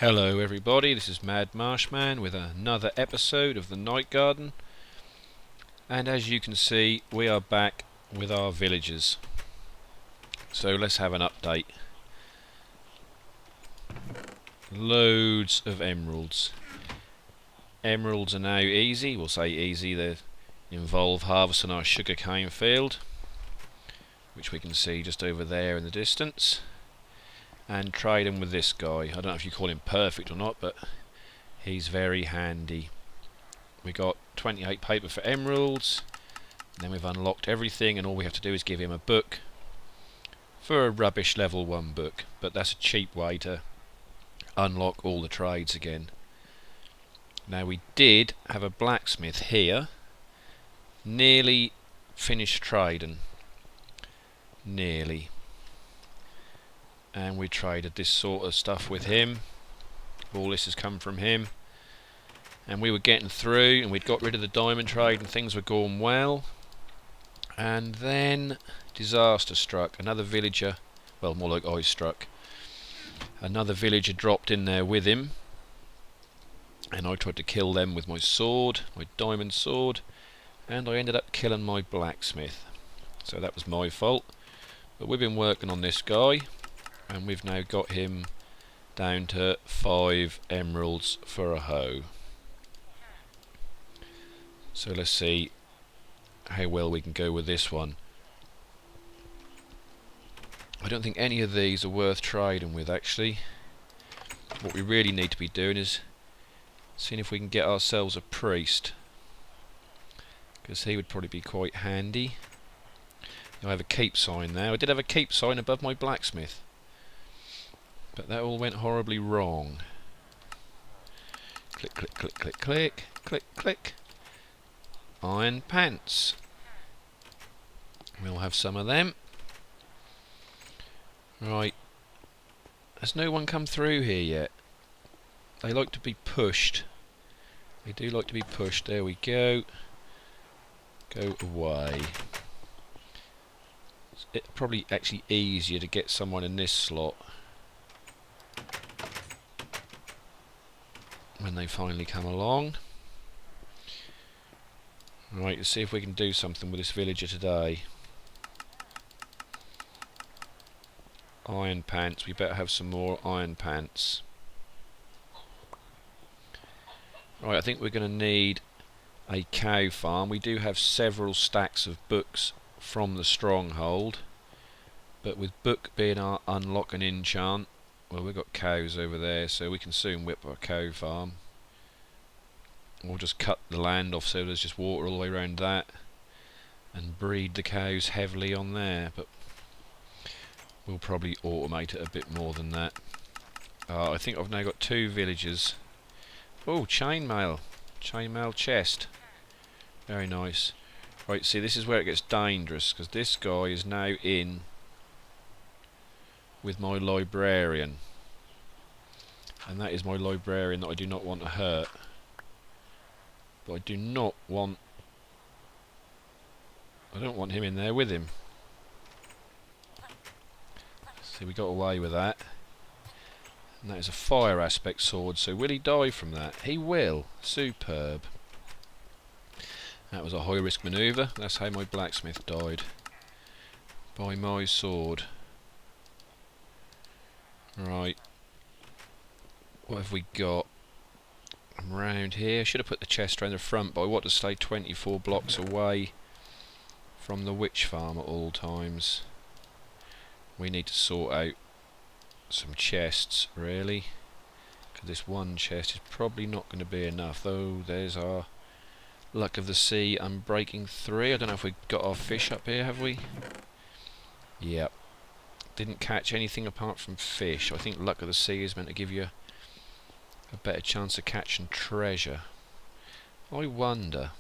Hello everybody, this is Mad Marshman with another episode of the Night Garden, and as you can see we are back with our villagers. So let's have an update. Loads of emeralds. Emeralds are now easy, we'll say easy, they involve harvesting our sugarcane field, which we can see just over there in the distance, and trading with this guy. I don't know if you call him perfect or not, but he's very handy. We got 28 paper for emeralds, and then we've unlocked everything, and all we have to do is give him a book for a rubbish level 1 book, but that's a cheap way to unlock all the trades again. Now we did have a blacksmith here, nearly finished trading, nearly. And we traded this sort of stuff with him. All this has come from him. And we were getting through, and we'd got rid of the diamond trade, and things were going well. And then disaster struck. Another villager, well, more like I struck. Another villager dropped in there with him, and I tried to kill them with my sword, my diamond sword, and I ended up killing my blacksmith. So that was my fault. But we've been working on this guy, and we've now got him down to 5 emeralds for a hoe. So let's see how well we can go with this one. I don't think any of these are worth trading with, actually. What we really need to be doing is seeing if we can get ourselves a priest, because he would probably be quite handy. I have a keep sign now. I did have a keep sign above my blacksmith, but that all went horribly wrong. Click, click, click, click, click, click, click. Iron pants. We'll have some of them. Right. Has no one come through here yet? They like to be pushed. They do like to be pushed. There we go. Go away. It's probably actually easier to get someone in this slot when they finally come along. Right, let's see if we can do something with this villager today. Iron pants, we better have some more iron pants. Right, I think we're going to need a cow farm. We do have several stacks of books from the stronghold, but with book being our unlock and enchant, well, we've got cows over there, so we can soon whip our cow farm. We'll just cut the land off so there's just water all the way around that, and breed the cows heavily on there, but we'll probably automate it a bit more than that. I think I've now got 2 villagers. Oh, chainmail. Chainmail chest. Very nice. Right, see, this is where it gets dangerous, because this guy is now in with my librarian, and that is my librarian that I do not want to hurt. But I don't want him in there with him. See, we got away with that. And that is a fire aspect sword, so will he die from that? He will. Superb. That was a high risk manoeuvre. That's how my blacksmith died. By my sword. Right. What have we got around here? I should have put the chest around the front, but I want to stay 24 blocks away from the witch farm at all times. We need to sort out some chests, really, because this one chest is probably not going to be enough. Though there's our luck of the sea. I'm breaking 3. I don't know if we got our fish up here, have we? Yep. Didn't catch anything apart from fish. I think luck of the sea is meant to give you a better chance of catching treasure. I wonder.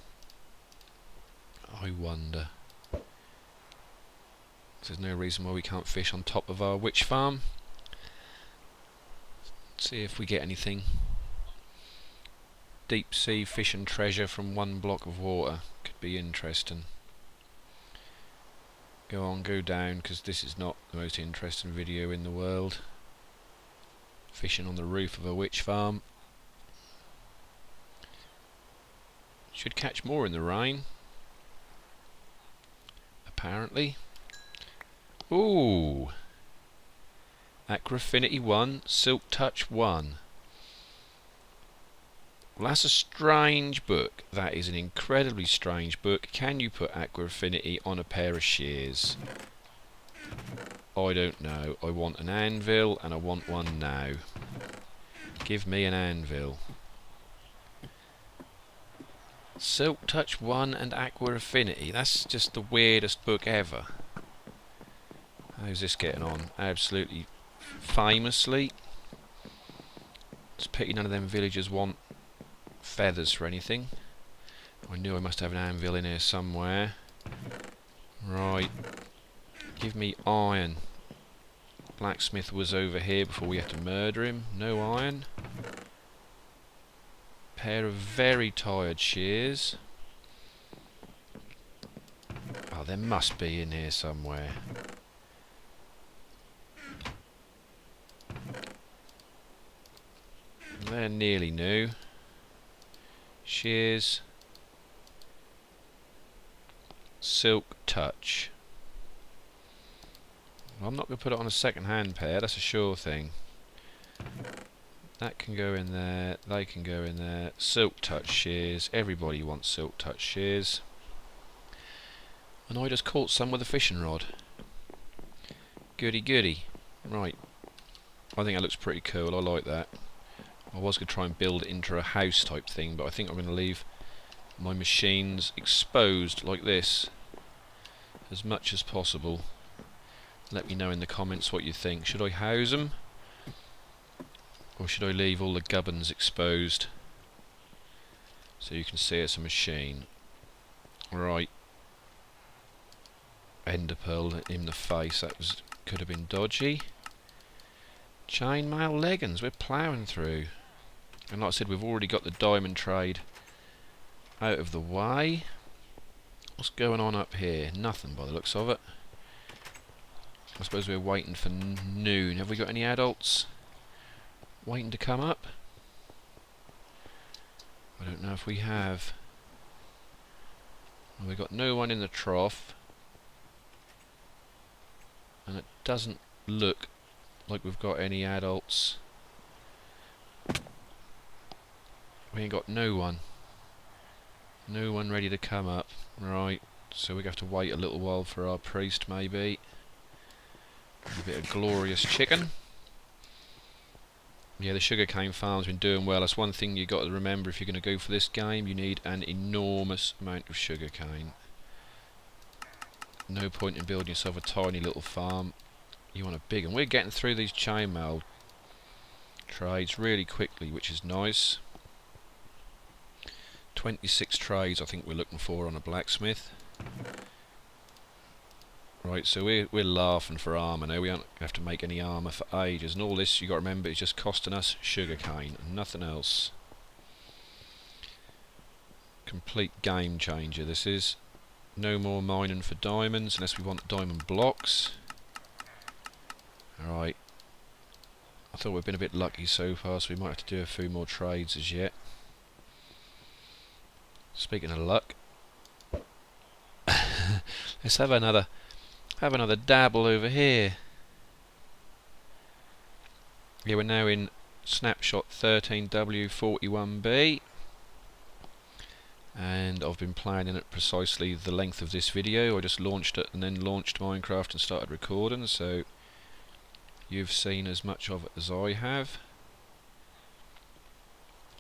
There's no reason why we can't fish on top of our witch farm. Let's see if we get anything. Deep sea fish and treasure from 1 block of water. Could be interesting. Go on, go down, because this is not the most interesting video in the world. Fishing on the roof of a witch farm. Should catch more in the rain. Apparently. Ooh! Aqua 1, Silk Touch 1. Well, that's a strange book. That is an incredibly strange book. Can you put Aqua Affinity on a pair of shears? I don't know. I want an anvil, and I want one now. Give me an anvil. Silk Touch 1 and Aqua Affinity. That's just the weirdest book ever. How's this getting on? Absolutely famously. It's a pity none of them villagers want feathers for anything. I knew I must have an anvil in here somewhere. Right. Give me iron. Blacksmith was over here before we had to murder him. No iron. Pair of very tired shears. Oh, there must be in here somewhere. They're nearly new. Shears. Silk Touch. Well, I'm not going to put it on a second-hand pair, that's a sure thing. That can go in there, they can go in there. Silk Touch shears, everybody wants Silk Touch shears. And I just caught some with a fishing rod. Goody goody. Right. I think that looks pretty cool, I like that. I was going to try and build it into a house type thing, but I think I'm going to leave my machines exposed like this as much as possible. Let me know in the comments what you think. Should I house them? Or should I leave all the gubbins exposed so you can see it's a machine? Right. Ender pearl in the face, that could have been dodgy. Chainmail leggings, we're ploughing through. And like I said, we've already got the diamond trade out of the way. What's going on up here? Nothing by the looks of it. I suppose we're waiting for noon. Have we got any adults waiting to come up? I don't know if we have. Well, we've got no one in the trough. And it doesn't look like we've got any adults. We ain't got no one. No one ready to come up. Right, so we're going to have to wait a little while for our priest maybe. A bit of glorious chicken. Yeah, the sugarcane farm's been doing well. That's one thing you got to remember if you're going to go for this game. You need an enormous amount of sugarcane. No point in building yourself a tiny little farm. You want a big one. We're getting through these chainmail trades really quickly, which is nice. 26 trades I think we're looking for on a blacksmith. Right, so we're laughing for armour now. We don't have to make any armour for ages, and all this, you got to remember, is just costing us sugarcane and nothing else. Complete game changer this is. No more mining for diamonds unless we want diamond blocks. Alright. I thought we've been a bit lucky so far, so we might have to do a few more trades as yet. Speaking of luck, let's have another dabble over here. Yeah, we're now in snapshot 13W41B, and I've been planning it precisely the length of this video. I just launched it and then launched Minecraft and started recording, so you've seen as much of it as I have,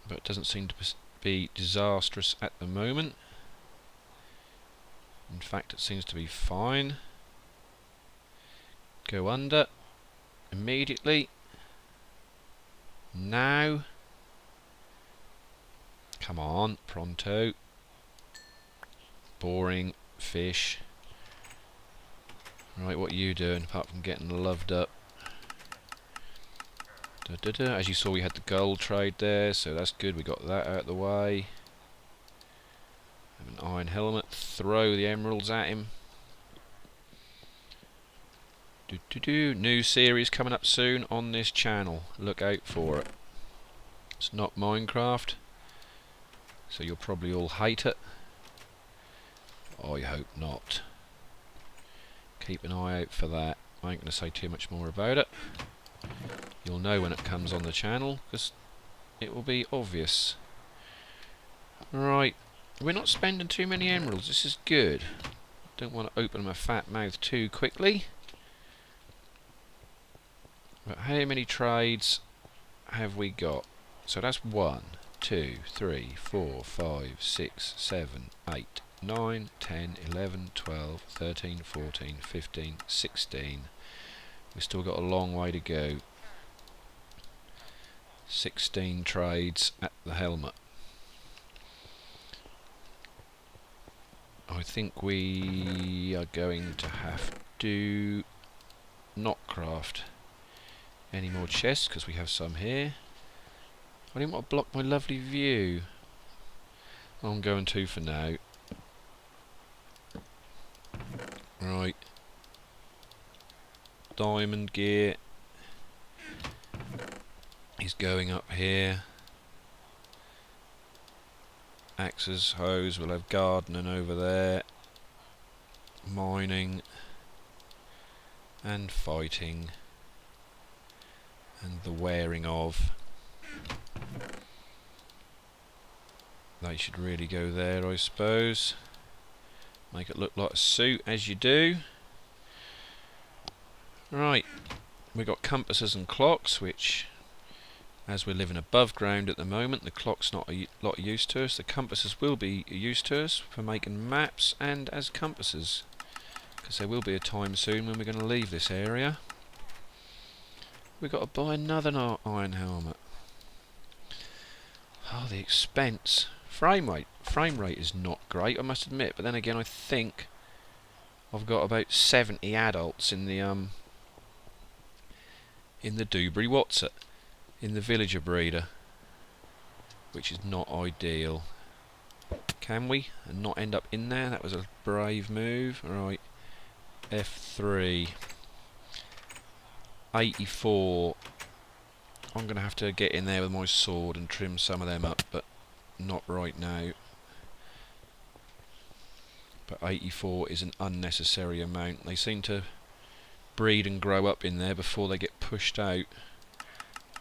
but it doesn't seem to be disastrous at the moment. In fact, it seems to be fine. Go under immediately. Now. Come on, pronto. Boring fish. Right, what are you doing apart from getting loved up? As you saw, we had the gold trade there, so that's good. We got that out of the way. Have an iron helmet. Throw the emeralds at him. New series coming up soon on this channel. Look out for it. It's not Minecraft, so you'll probably all hate it. I hope not. Keep an eye out for that. I ain't going to say too much more about it. You'll know when it comes on the channel, because it will be obvious. Right, we're not spending too many emeralds. This is good. Don't want to open my fat mouth too quickly. But how many trades have we got? So that's 1, 2, 3, 4, 5, 6, 7, 8, 9, 10, 11, 12, 13, 14, 15, 16. We've still got a long way to go. 16 trades at the helmet. I think we are going to have to not craft any more chests because we have some here. I didn't want to block my lovely view. I'm going to for now. Right. Diamond gear is going up here. Axes, hoes, we'll have gardening over there. Mining. And fighting. And the wearing of. They should really go there, I suppose. Make it look like a suit, as you do. Right, we've got compasses and clocks, which, as we're living above ground at the moment, the clock's not a lot of use to us. The compasses will be used to us for making maps and as compasses, because there will be a time soon when we're going to leave this area. We've got to buy another iron helmet. Oh, the expense. Frame rate is not great, I must admit, but then again I think I've got about 70 adults in the Dewberry What's-it, in the villager breeder, which is not ideal. Can we? And not end up in there? That was a brave move. Right, F3. 84. I'm going to have to get in there with my sword and trim some of them up, but not right now. But 84 is an unnecessary amount. They seem to breed and grow up in there before they get pushed out.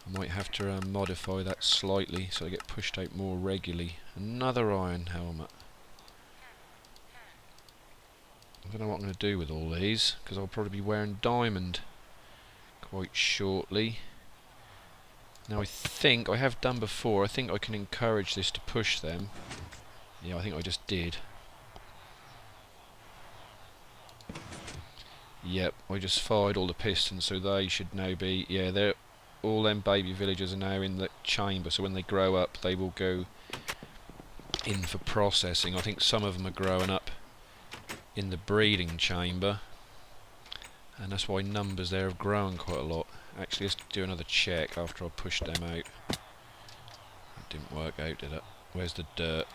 I might have to modify that slightly so they get pushed out more regularly. Another iron helmet. I don't know what I'm going to do with all these, because I'll probably be wearing diamond quite shortly. Now I think I have done before, I think I can encourage this to push them. Yeah, I think I just did. Yep, I just fired all the pistons, so they should now be, yeah, they're all them baby villagers are now in the chamber, so when they grow up they will go in for processing. I think some of them are growing up in the breeding chamber, and that's why numbers there have grown quite a lot. Actually, let's do another check after I pushed them out. That didn't work out, did it? Where's the dirt?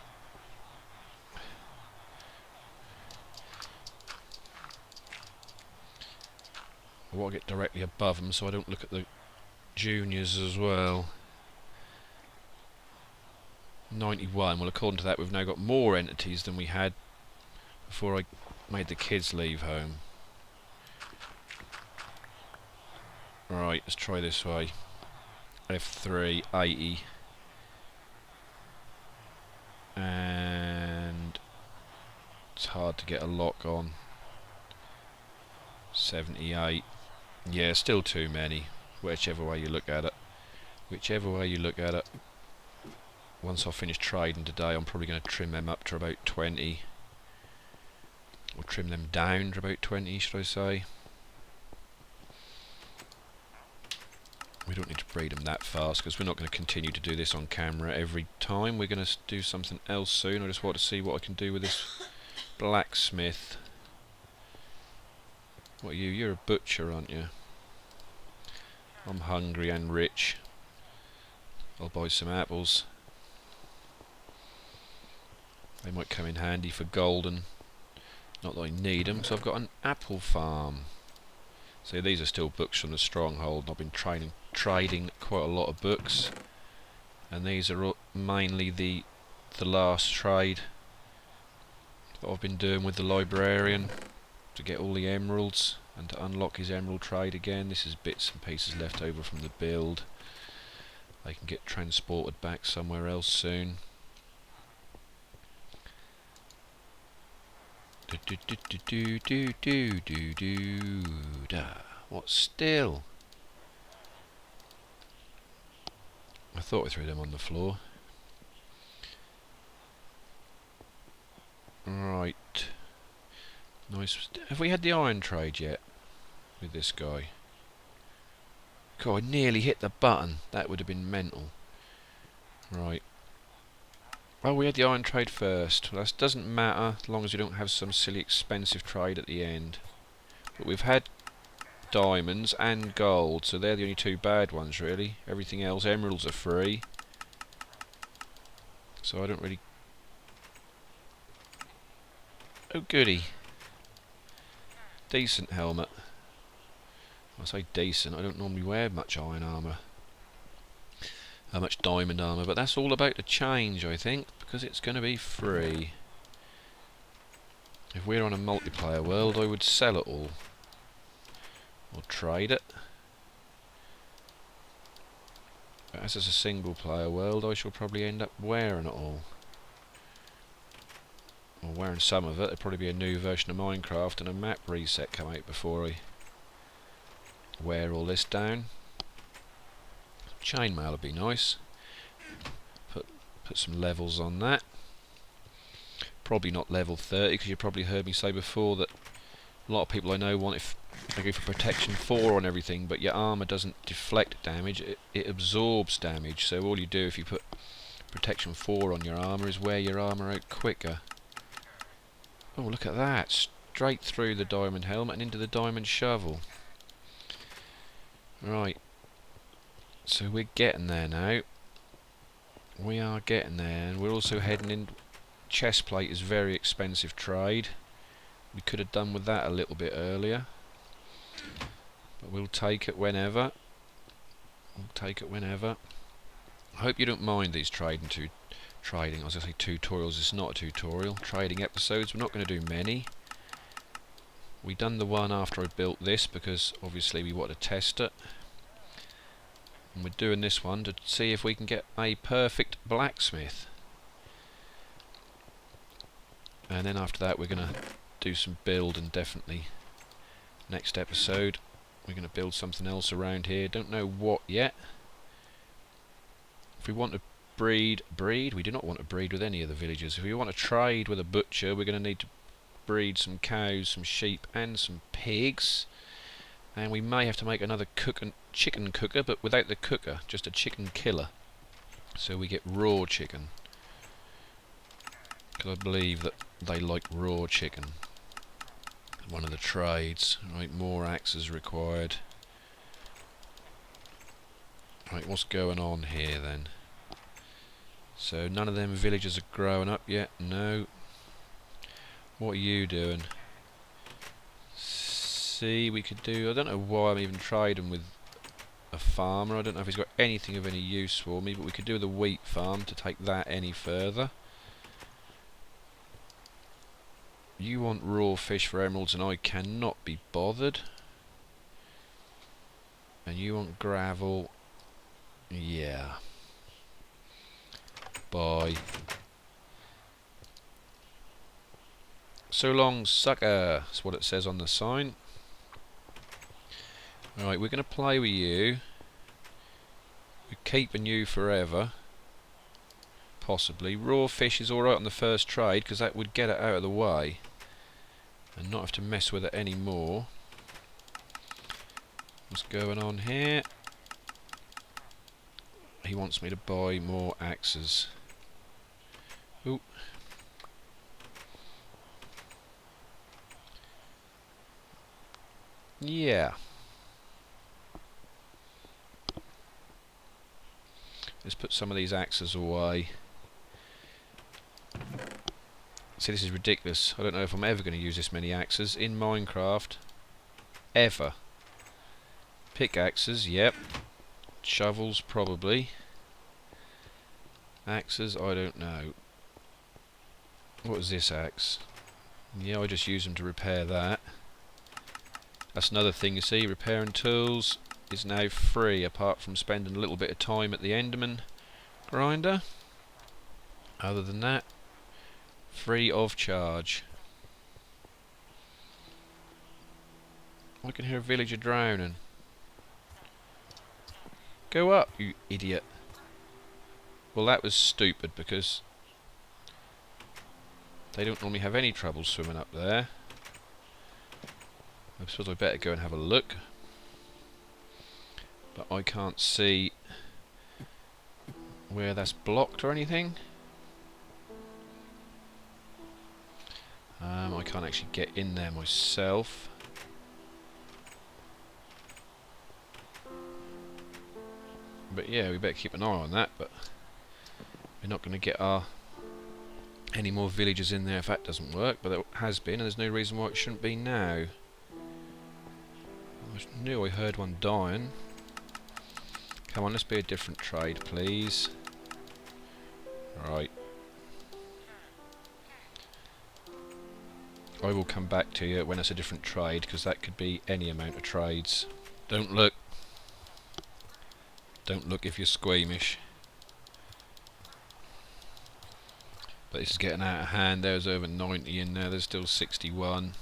I want to get directly above them so I don't look at the juniors as well. 91. Well, according to that, we've now got more entities than we had before I made the kids leave home. Right, let's try this way. F3, 80. And it's hard to get a lock on. 78. Yeah, still too many. Whichever way you look at it. Whichever way you look at it. Once I finish trading today, I'm probably going to trim them up to about 20. Or trim them down to about 20, should I say. We don't need to breed them that fast, because we're not going to continue to do this on camera every time. We're going to do something else soon. I just want to see what I can do with this blacksmith. What are you? You're a butcher, aren't you? I'm hungry and rich. I'll buy some apples. They might come in handy for golden. Not that I need them, so I've got an apple farm. So these are still books from the stronghold. I've been trading quite a lot of books, and these are mainly the last trade that I've been doing with the librarian to get all the emeralds and to unlock his emerald trade again. This is bits and pieces left over from the build. They can get transported back somewhere else soon. What still? I thought I threw them on the floor. Right. Nice. Have we had the iron trade yet with this guy? God, I nearly hit the button. That would have been mental. Right. Oh, we had the iron trade first. Well, that doesn't matter as long as you don't have some silly expensive trade at the end. But we've had diamonds and gold, so they're the only two bad ones really. Everything else, emeralds are free. So I don't really... Oh goody. Decent helmet. I say decent, I don't normally wear much iron armour. Much diamond armour, but that's all about to change, I think, because it's going to be free. If we're on a multiplayer world, I would sell it all. Or trade it. But as it's a single player world, I shall probably end up wearing it all. Or wearing some of it. There'll probably be a new version of Minecraft and a map reset come out before I wear all this down. Chainmail would be nice. Put some levels on that. Probably not level 30, because you probably heard me say before that a lot of people I know want, if they go for protection 4 on everything, but your armour doesn't deflect damage, it absorbs damage. So all you do if you put protection 4 on your armour is wear your armour out quicker. Oh, look at that! Straight through the diamond helmet and into the diamond shovel. Right. So we're getting there now. We are getting there, and we're also heading in. Chestplate is very expensive trade. We could have done with that a little bit earlier, but we'll take it whenever. We'll take it whenever. I hope you don't mind these trading. I was going to say tutorials. It's not a tutorial. Trading episodes. We're not going to do many. We done the one after I built this because obviously we want to test it. And we're doing this one to see if we can get a perfect blacksmith. And then after that we're going to do some build, and definitely next episode we're going to build something else around here. Don't know what yet. If we want to breed, we do not want to breed with any of the villagers. If we want to trade with a butcher, we're going to need to breed some cows, some sheep and some pigs. And we may have to make another chicken cooker, but without the cooker, just a chicken killer. So we get raw chicken. Because I believe that they like raw chicken. One of the trades. Right, more axes required. Right, what's going on here then? So none of them villagers are growing up yet? No. What are you doing? See, we could do... I don't know why I'm even trading with a farmer. I don't know if he's got anything of any use for me, but we could do the wheat farm to take that any further. You want raw fish for emeralds and I cannot be bothered. And you want gravel. Yeah. Bye. So long, sucker. That's what it says on the sign. Alright, we're going to play with you. We're keeping you forever. Possibly. Raw fish is alright on the first trade, because that would get it out of the way. And not have to mess with it anymore. What's going on here? He wants me to buy more axes. Ooh. Yeah. Let's put some of these axes away. See, this is ridiculous. I don't know if I'm ever going to use this many axes in Minecraft. Ever. Pickaxes, yep. Shovels, probably. Axes, I don't know. What is this axe? Yeah, I just use them to repair that. That's another thing you see, repairing tools is now free, apart from spending a little bit of time at the Enderman grinder. Other than that, free of charge. I can hear a villager drowning. Go up, you idiot. Well, that was stupid, because they don't normally have any trouble swimming up there. I suppose I better go and have a look. But I can't see where that's blocked or anything. I can't actually get in there myself. But yeah, we better keep an eye on that, but we're not going to get any more villagers in there if that doesn't work, but it has been, and there's no reason why it shouldn't be now. I knew I heard one dying. Come on, let's be a different trade, please. Right. I will come back to you when it's a different trade, because that could be any amount of trades. Don't look. Don't look if you're squeamish. But this is getting out of hand. There's over 90 in there. There's still 61.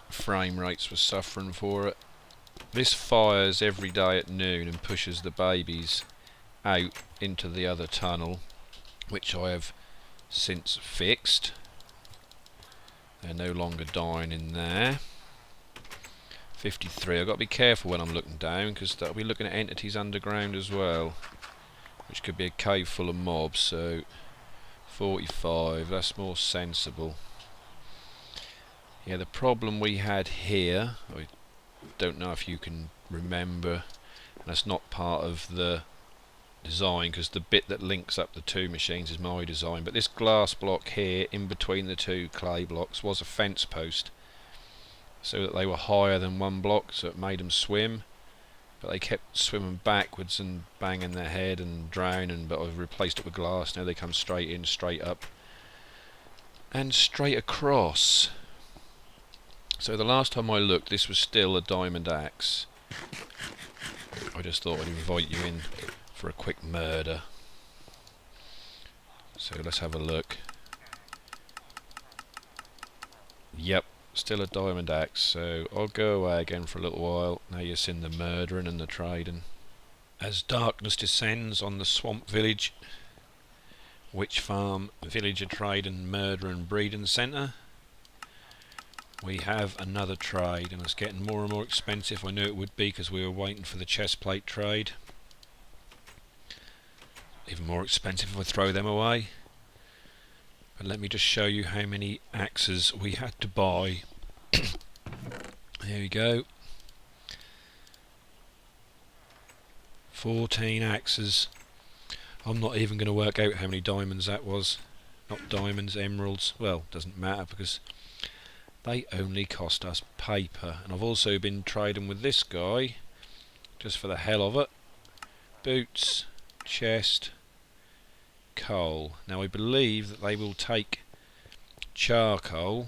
Frame rates were suffering for it. This fires every day at noon and pushes the babies out into the other tunnel, which I have since fixed. They're no longer dying in there. 53. I've got to be careful when I'm looking down, because I'll be looking at entities underground as well, which could be a cave full of mobs. So 45, that's more sensible. Yeah, the problem we had here, I don't know if you can remember, and that's not part of the design, because the bit that links up the two machines is my design, but this glass block here in between the two clay blocks was a fence post, so that they were higher than one block, so it made them swim, but they kept swimming backwards and banging their head and drowning. But I've replaced it with glass. Now they come straight in, straight up and straight across. So the last time I looked, this was still a diamond axe. I just thought I'd invite you in for a quick murder. So let's have a look. Yep, still a diamond axe. So I'll go away again for a little while. Now you've seen the murdering and the trading. As darkness descends on the swamp village, witch farm, villager trade and murder and breeding centre, we have another trade, and it's getting more and more expensive. I knew it would be, because we were waiting for the chest plate trade. Even more expensive if I throw them away. But let me just show you how many axes we had to buy. There we go. 14 axes. I'm not even going to work out how many diamonds that was. Not diamonds, emeralds. Well, doesn't matter, because they only cost us paper. And I've also been trading with this guy, just for the hell of it. Boots, chest, coal. Now I believe that they will take charcoal,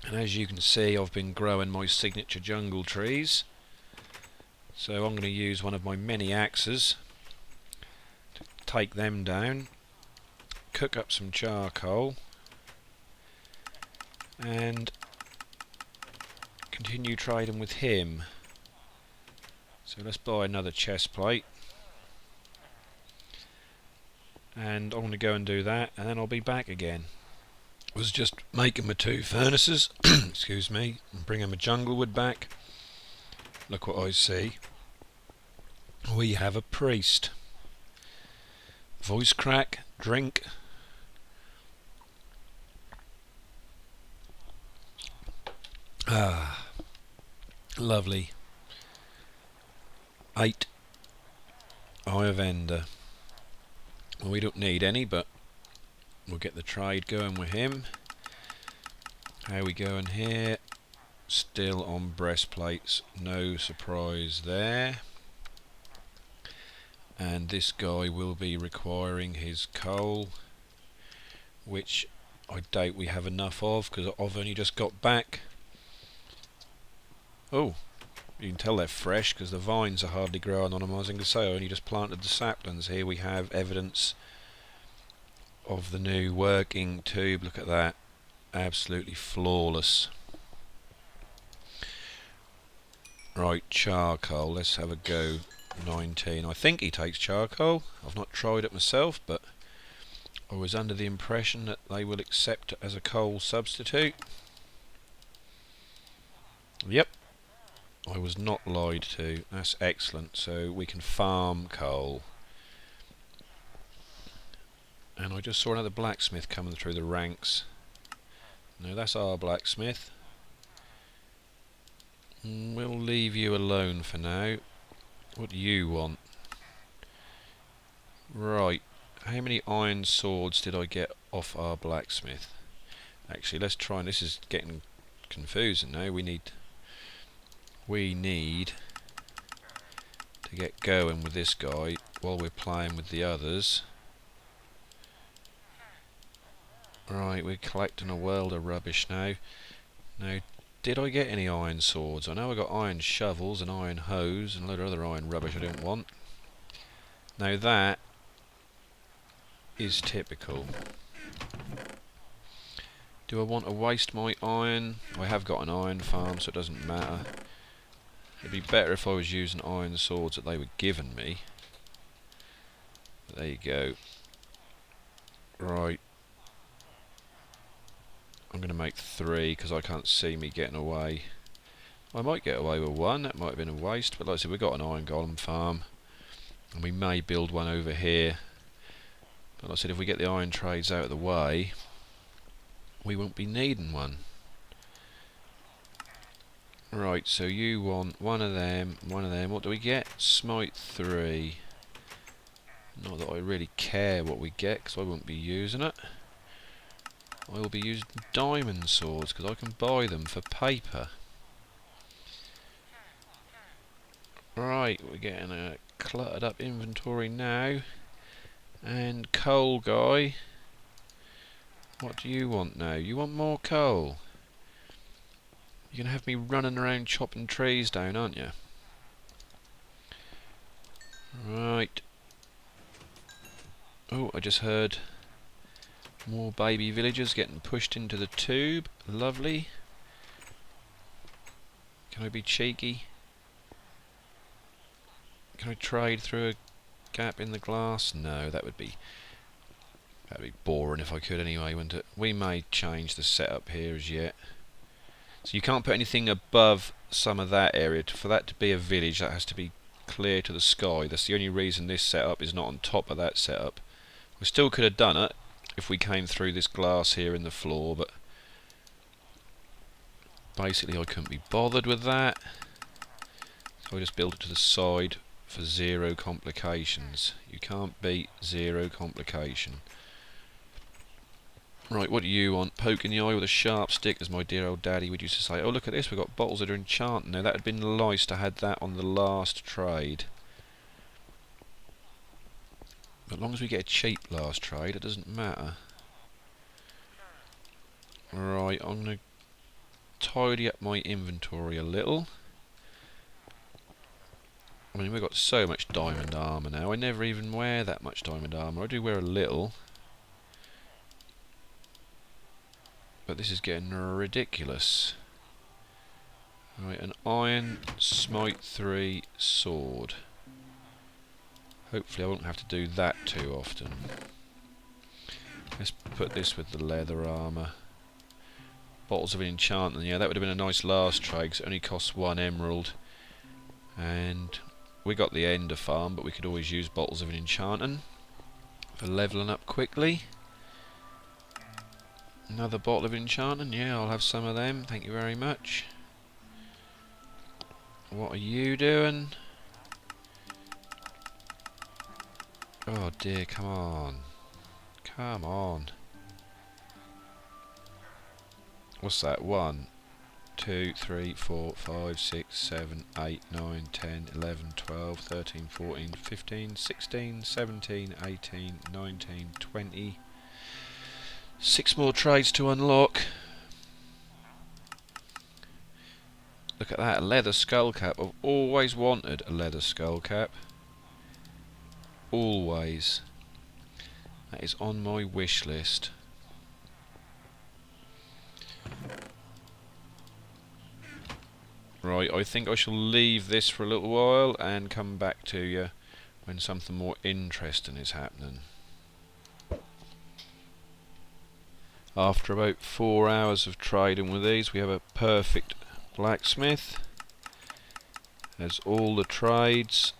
and as you can see, I've been growing my signature jungle trees, so I'm going to use one of my many axes to take them down, cook up some charcoal, and continue trading with him. So let's buy another chest plate, and I'm going to go and do that, and then I'll be back again. I was just making my two furnaces, excuse me, and bringing my jungle wood back. Look what I see. We have a priest. Voice crack, drink. Ah, lovely. 8 Eye of Ender. Well, we don't need any, but we'll get the trade going with him. How we going here? Still on breastplates, no surprise there. And this guy will be requiring his coal, which I doubt we have enough of because I've only just got back. Oh, you can tell they're fresh because the vines are hardly growing on them. I was going to say I only just planted the saplings. Here we have evidence of the new working tube. Look at that, absolutely flawless. Right, charcoal, let's have a go. 19. I think he takes charcoal. I've not tried it myself, but I was under the impression that they will accept it as a coal substitute. Yep, I was not lied to. That's excellent. So we can farm coal. And I just saw another blacksmith coming through the ranks. No, that's our blacksmith. We'll leave you alone for now. What do you want? Right, how many iron swords did I get off our blacksmith? Actually, let's try, and this is getting confusing now. We need to get going with this guy while we're playing with the others. Right, we're collecting a world of rubbish now. Now, did I get any iron swords? I know I got iron shovels and iron hoes and a load of other iron rubbish I didn't want. Now that is typical. Do I want to waste my iron? I have got an iron farm, so it doesn't matter. It'd be better if I was using iron swords that they were giving me. But there you go. Right. I'm going to make 3 because I can't see me getting away. I might get away with 1, that might have been a waste, but like I said, we've got an iron golem farm. And we may build one over here. But like I said, if we get the iron trades out of the way, we won't be needing one. Right, so you want one of them, one of them. What do we get? Smite 3. Not that I really care what we get, because I won't be using it. I will be using diamond swords, because I can buy them for paper. Right, we're getting a cluttered up inventory now. And coal guy, what do you want now? You want more coal? You're going to have me running around chopping trees down, aren't you? Right. Oh, I just heard more baby villagers getting pushed into the tube. Lovely. Can I be cheeky? Can I trade through a gap in the glass? No, that'd be boring if I could anyway, wouldn't it? We may change the setup here as yet. So you can't put anything above some of that area. For that to be a village, that has to be clear to the sky. That's the only reason this setup is not on top of that setup. We still could have done it if we came through this glass here in the floor, but basically I couldn't be bothered with that. So I just built it to the side for 0 complications. You can't beat 0 complication. Right, what do you want? Poke in the eye with a sharp stick, as my dear old daddy would used to say. Oh, look at this, we've got bottles that are enchanting. Now, that had been nice to have that on the last trade. But as long as we get a cheap last trade, it doesn't matter. Right, I'm going to tidy up my inventory a little. I mean, we've got so much diamond armour now. I never even wear that much diamond armour. I do wear a little. But this is getting ridiculous. Right, an iron smite 3 sword. Hopefully I won't have to do that too often. Let's put this with the leather armour. Bottles of enchantment. Yeah, that would have been a nice last trade, because it only costs 1 emerald. And we got the ender farm, but we could always use bottles of enchanting for levelling up quickly. Another bottle of enchanting. Yeah, I'll have some of them. Thank you very much. What are you doing? Oh dear, come on. Come on. What's that? 1. 2, 3, 4, 5, 6, 7, 8, 9, 10, 11, 12, 13, 14, 15, 16, 17, 18, 19, 20. 6 more trades to unlock. Look at that, a leather skull cap. I've always wanted a leather skull cap. Always. That is on my wish list. Right, I think I shall leave this for a little while and come back to you when something more interesting is happening. After about 4 hours of trading with these, we have a perfect blacksmith. Has all the trades,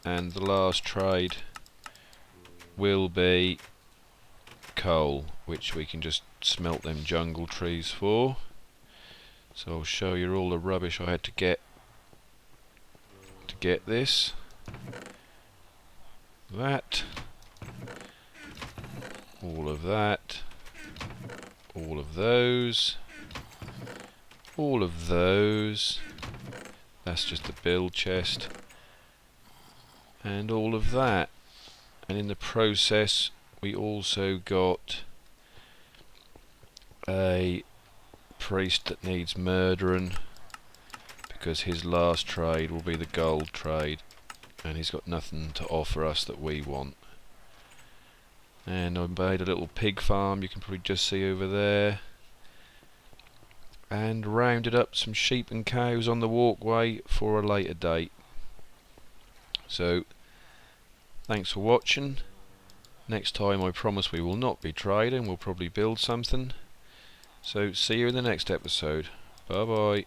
and the last trade will be coal, which we can just smelt them jungle trees for. So I'll show you all the rubbish I had to get this. That. All of that. All of those. All of those. That's just the build chest. And all of that. And in the process we also got a priest that needs murdering, because his last trade will be the gold trade, and he's got nothing to offer us that we want. And I made a little pig farm, you can probably just see over there, and rounded up some sheep and cows on the walkway for a later date. So thanks for watching. Next time I promise we will not be trading, we'll probably build something. So see you in the next episode. Bye bye.